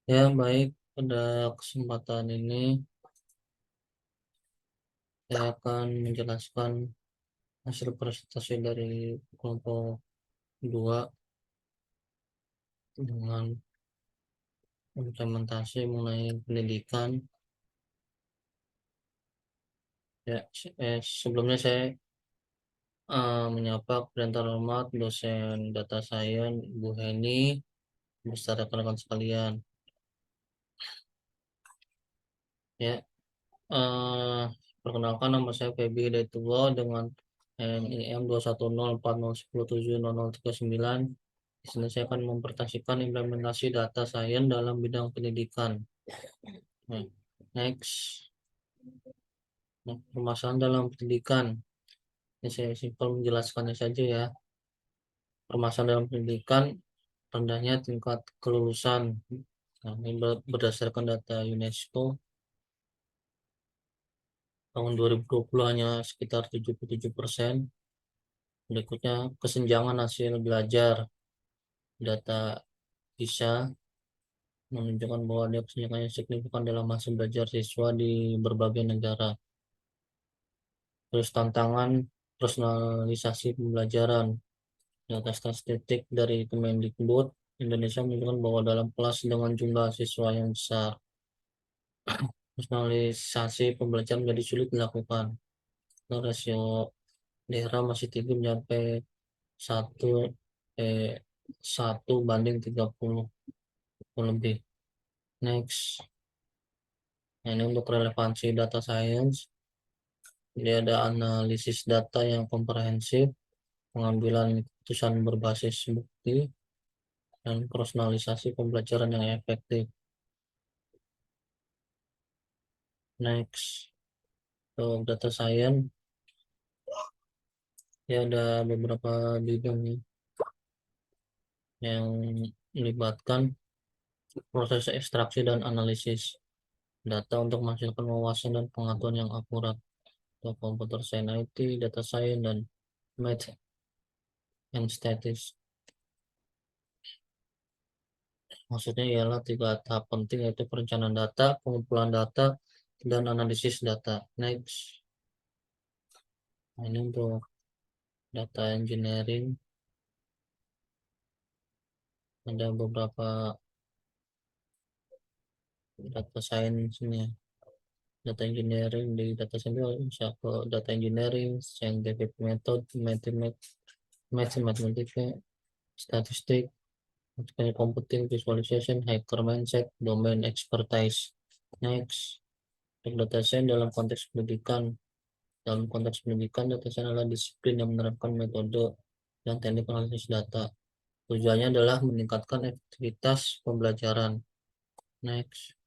Ya, baik. Pada kesempatan ini, saya akan menjelaskan hasil presentasi dari kelompok 2 dengan implementasi mengenai pendidikan. Ya, sebelumnya saya menyapa kepada terhormat dosen data science Bu Heni beserta rekan-rekan sekalian. Ya, eh, perkenalkan, nama saya Feby Hidayatullah dengan NIM 2104010770039. Di sini saya akan mempresentasikan implementasi data science dalam bidang pendidikan. Nah, next. Nah, permasalahan dalam pendidikan. Ini saya simpel menjelaskannya saja ya. Permasalahan dalam pendidikan, rendahnya tingkat kelulusan. Nah, ini berdasarkan data UNESCO tahun 2020 hanya sekitar 77%. Berikutnya, kesenjangan hasil belajar. Data PISA menunjukkan bahwa ada kesenjangan yang signifikan dalam hasil belajar siswa di berbagai negara. Terus tantangan personalisasi pembelajaran. Data statistik dari Kemendikbud Indonesia menunjukkan bahwa dalam kelas dengan jumlah siswa yang besar, personalisasi pembelajaran menjadi sulit dilakukan. Nah, rasio daerah masih tinggi mencapai 1 eh, 1:30 lebih. Next. Nah, ini untuk relevansi data science. Dia ada analisis data yang komprehensif, pengambilan keputusan berbasis bukti, dan personalisasi pembelajaran yang efektif. Next, untuk data science, ya ada beberapa bidang nih yang melibatkan proses ekstraksi dan analisis data untuk menghasilkan wawasan dan pengetahuan yang akurat. Untuk computer science IT, data science, dan math and statistics. Maksudnya ialah 3 tahap penting, yaitu perencanaan data, pengumpulan data, dan analisis data. Next. Nah, ini untuk data engineering. Ada beberapa data science ini. Data engineering di data science bisa ke data engineering, scientific method, mathematics, statistik, computing, visualization, hacker mindset, domain expertise. Next, untuk data science dalam konteks pendidikan. Dalam konteks pendidikan, data science adalah disiplin yang menerapkan metode dan teknik analisis data. Tujuannya adalah meningkatkan efektivitas pembelajaran. Next,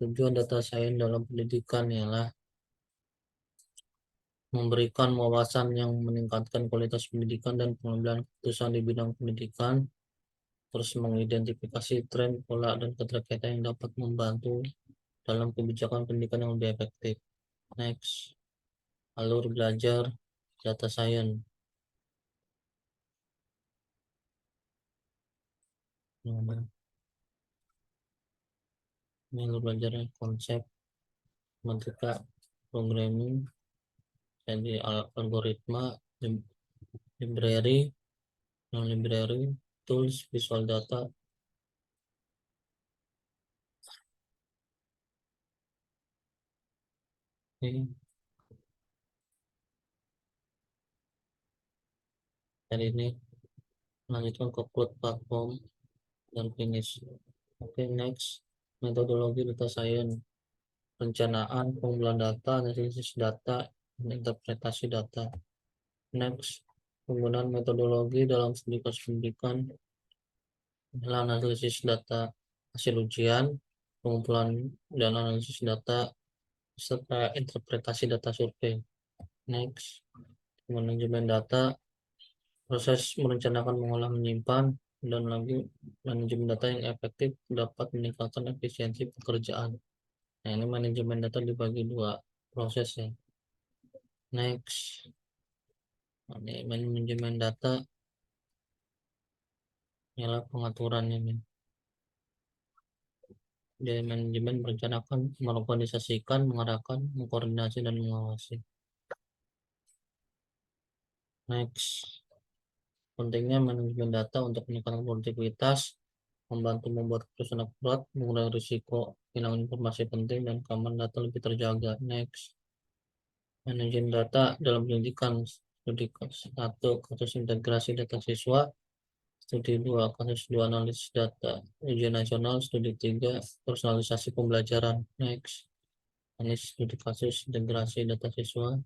tujuan data science dalam pendidikan ialah memberikan wawasan yang meningkatkan kualitas pendidikan dan pengambilan keputusan di bidang pendidikan, terus mengidentifikasi tren, pola, dan keterkaitan yang dapat membantu dalam kebijakan pendidikan yang lebih efektif. Next, alur belajar data science. Ini alur belajar konsep, metodika, programming, jadi algoritma, library, non-library, tools, visual data. Ini dari ini lanjutkan ke cloud platform dan finish. Oke, next, metodologi data science, perencanaan, pengumpulan data, analisis data, dan interpretasi data. Next, penggunaan metodologi dalam studi pendidikan adalah analisis data hasil ujian, pengumpulan dan analisis data, serta interpretasi data survei. Next, manajemen data, proses merencanakan, mengolah, menyimpan, dan lagi manajemen data yang efektif dapat meningkatkan efisiensi pekerjaan. Nah, ini manajemen data dibagi 2 proses ya. Next, ini manajemen data ialah pengaturan ini. Dia manajemen merencanakan, mengorganisasikan, mengarahkan, mengkoordinasi, dan mengawasi. Next, pentingnya manajemen data untuk meningkatkan produktivitas, membantu membuat keputusan akurat, mengurangi risiko kehilangan informasi penting, dan keamanan data lebih terjaga. Next, manajemen data dalam pendidikan. Studi 1, kasus integrasi data siswa. Studi 2, kasus 2, analisis data ujian nasional. Studi 3, personalisasi pembelajaran. Next, ini studi kasus integrasi data siswa.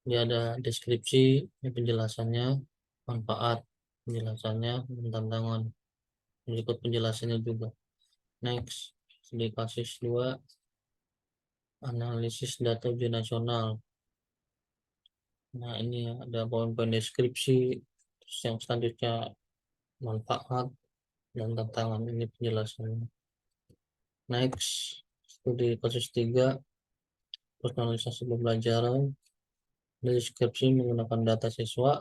Dia ada deskripsi, penjelasannya, manfaat, penjelasannya, dan tantangan. Berikut penjelasannya juga. Next, studi kasus 2, analisis data ujian nasional. Nah, ini ada poin-poin deskripsi. Terus yang selanjutnya manfaat dan tantangan. Ini penjelasannya. Next, studi kasus 3, personalisasi pembelajaran. Deskripsi menggunakan data siswa,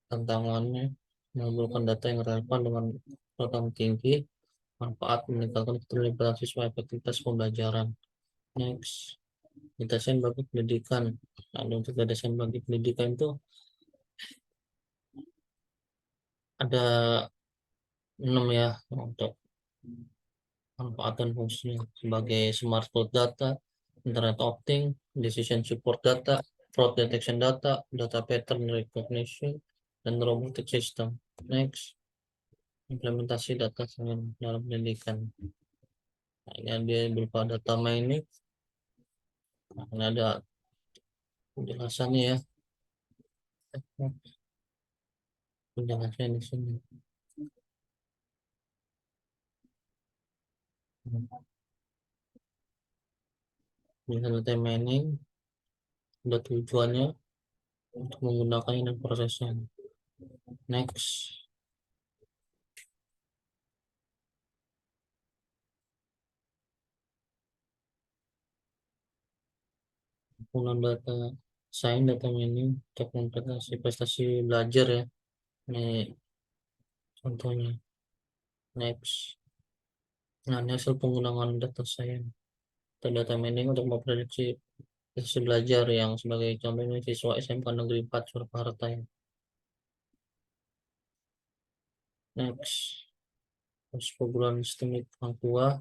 tantangannya mengumpulkan data yang relevan dengan program tinggi, manfaat meningkatkan keterlibatan siswa, efektivitas pembelajaran. Next, desain bagi pendidikan. Nah, untuk desain bagi pendidikan itu ada 6 ya, untuk manfaat dan fungsinya sebagai smart cloud data, internet of things, decision support data, fraud detection data, data pattern recognition, dan robotic system. Next, implementasi data science dalam pendidikan. Nah, ini dia berupa data mining. Nah, ini ada penjelasannya ya. Penjelasannya di sini. Dengan data mining, ada tujuannya untuk menggunakannya dan prosesnya. Next, penggunaan data science, data mining untuk memperbaiki prestasi belajar ya. Ini contohnya. Next, nah ini hasil penggunaan data science atau data mining untuk memprediksi prestasi belajar yang sebagai contohnya siswa SMK Negeri 4 Surakarta ya. Next, terus perguruan sistemik Hang Tua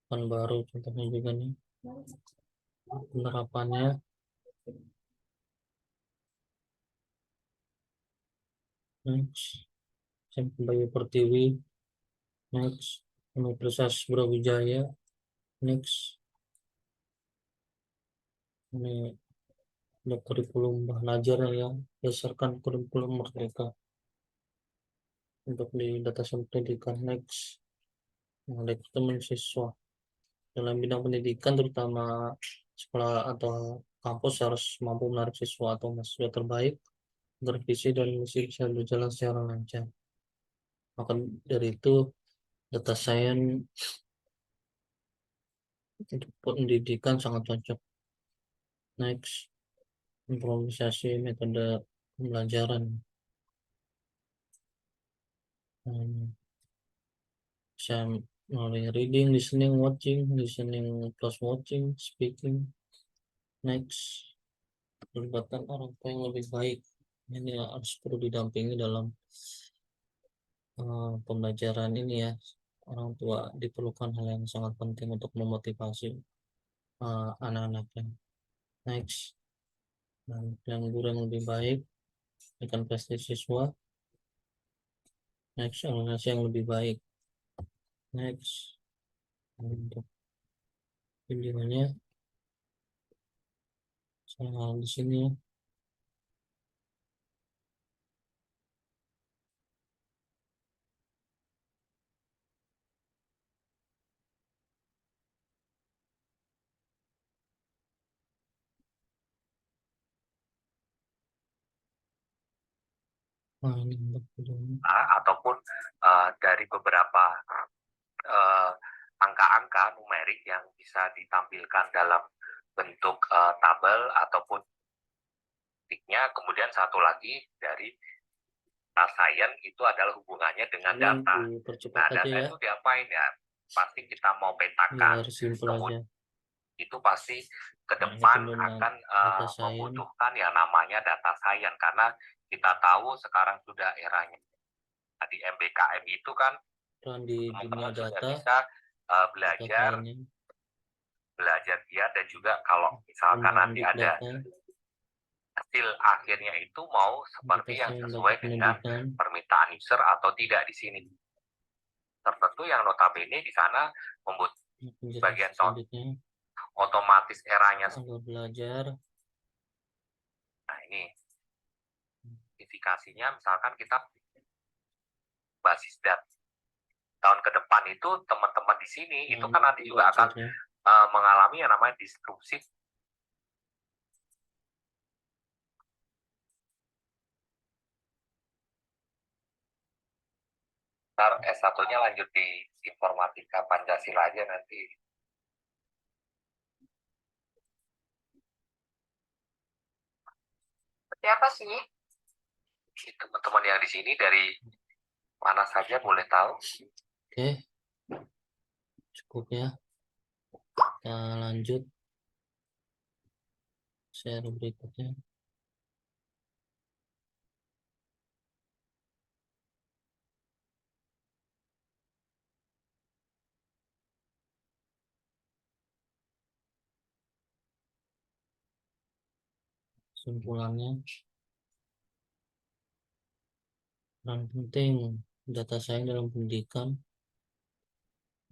kan baru contohnya juga nih penerapannya. Next, SMP Bayu Pertiwi. Next, Universitas Brawijaya. Next, ini ada kurikulum belajar ya, berdasarkan kurikulum Merdeka untuk di data science pendidikan. Next, rekrutmen siswa dalam bidang pendidikan, terutama sekolah atau kampus harus mampu menarik siswa atau mahasiswa terbaik agar visi dan misi bisa berjalan secara lancar. Maka dari itu data science untuk pendidikan sangat cocok. Next, improvisasi metode pembelajaran. Bisa melalui reading, listening, watching, listening plus watching, speaking. Next, pelibatan orang tua yang lebih baik. Ini harus perlu didampingi dalam pembelajaran ini ya. Orang tua diperlukan hal yang sangat penting untuk memotivasi anak-anaknya. Next, dan guru yang lebih baik akan prestasi siswa. Next, organisasi yang lebih baik. Next, untuk videonya saya di sini ya. Nah, ini untuk videonya. Ataupun dari beberapa angka-angka numerik yang bisa ditampilkan dalam bentuk tabel ataupun kemudian satu lagi dari data science itu adalah hubungannya dengan Kalian data. dipercepat Nah, aja data ya, itu diapain ya? Pasti kita mau petakan, biar simple aja. kemudian itu pasti ke Nah, ini depan penggunaan akan data science. membutuhkan yang namanya data science, karena kita tahu sekarang sudah eranya di MBKM itu kan Dan di dunia teman-teman sudah data, bisa data belajar science-nya, giat, dan juga kalau misalkan pengembangan nanti big ada data, hasil akhirnya itu mau seperti data yang science sesuai data dengan pendidikan, permintaan user atau tidak di sini. Tertentu yang notabene di sana membuat penjelasan bagian selanjutnya, otomatis eranya. kalau belajar, Nah, ini spesifikasinya misalkan kita basis data tahun ke depan itu teman-teman di sini itu kan nanti juga akan belajarnya. mengalami yang namanya disrupsi. Ntar S1-nya lanjut di informatika Pancasila aja nanti. Siapa sih? Teman-teman yang di sini dari mana saja boleh tahu? Oke, cukup ya. Kita lanjut share berikutnya. Kesimpulannya, peran penting data science dalam pendidikan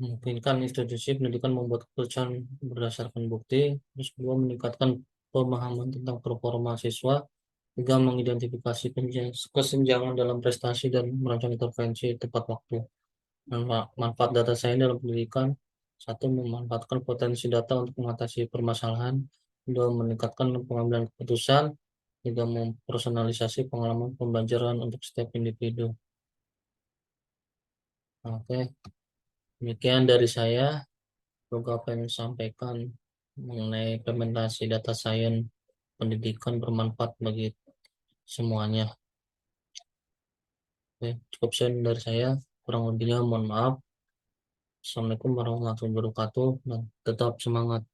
memungkinkan institusi pendidikan membuat keputusan berdasarkan bukti, terus kedua meningkatkan pemahaman tentang performa siswa, tiga mengidentifikasi kesenjangan dalam prestasi dan merancang intervensi tepat waktu. Manfaat data science dalam pendidikan: satu, memanfaatkan potensi data untuk mengatasi permasalahan; dua, meningkatkan pengambilan keputusan; tiga, mempersonalisasi pengalaman pembelajaran untuk setiap individu. Oke, demikian dari saya. Semoga apa yang disampaikan mengenai implementasi data science pendidikan bermanfaat bagi semuanya. Oke, cukup sekian dari saya. Kurang lebihnya mohon maaf. Assalamualaikum warahmatullahi wabarakatuh, dan tetap semangat.